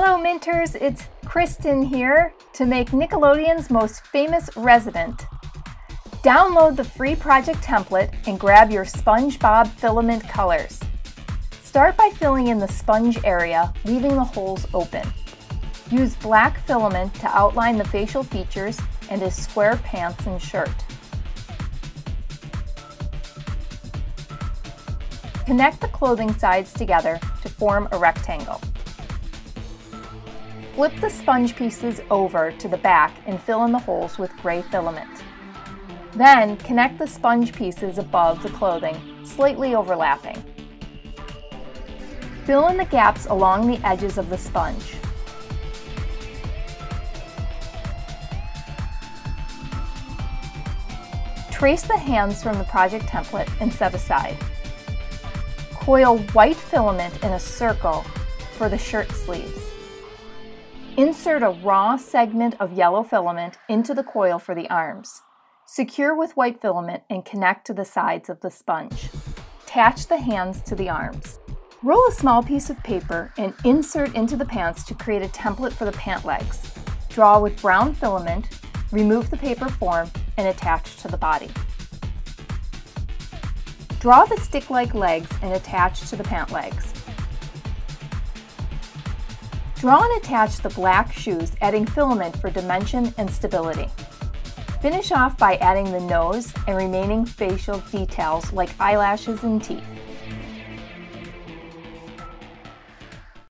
Hello Minters, it's Kristen here to make Nickelodeon's most famous resident. Download the free project template and grab your SpongeBob filament colors. Start by filling in the sponge area, leaving the holes open. Use black filament to outline the facial features and his square pants and shirt. Connect the clothing sides together to form a rectangle. Flip the sponge pieces over to the back and fill in the holes with gray filament. Then connect the sponge pieces above the clothing, slightly overlapping. Fill in the gaps along the edges of the sponge. Trace the hands from the project template and set aside. Coil white filament in a circle for the shirt sleeves. Insert a raw segment of yellow filament into the coil for the arms. Secure with white filament and connect to the sides of the sponge. Attach the hands to the arms. Roll a small piece of paper and insert into the pants to create a template for the pant legs. Draw with brown filament, remove the paper form, and attach to the body. Draw the stick-like legs and attach to the pant legs. Draw and attach the black shoes, adding filament for dimension and stability. Finish off by adding the nose and remaining facial details like eyelashes and teeth.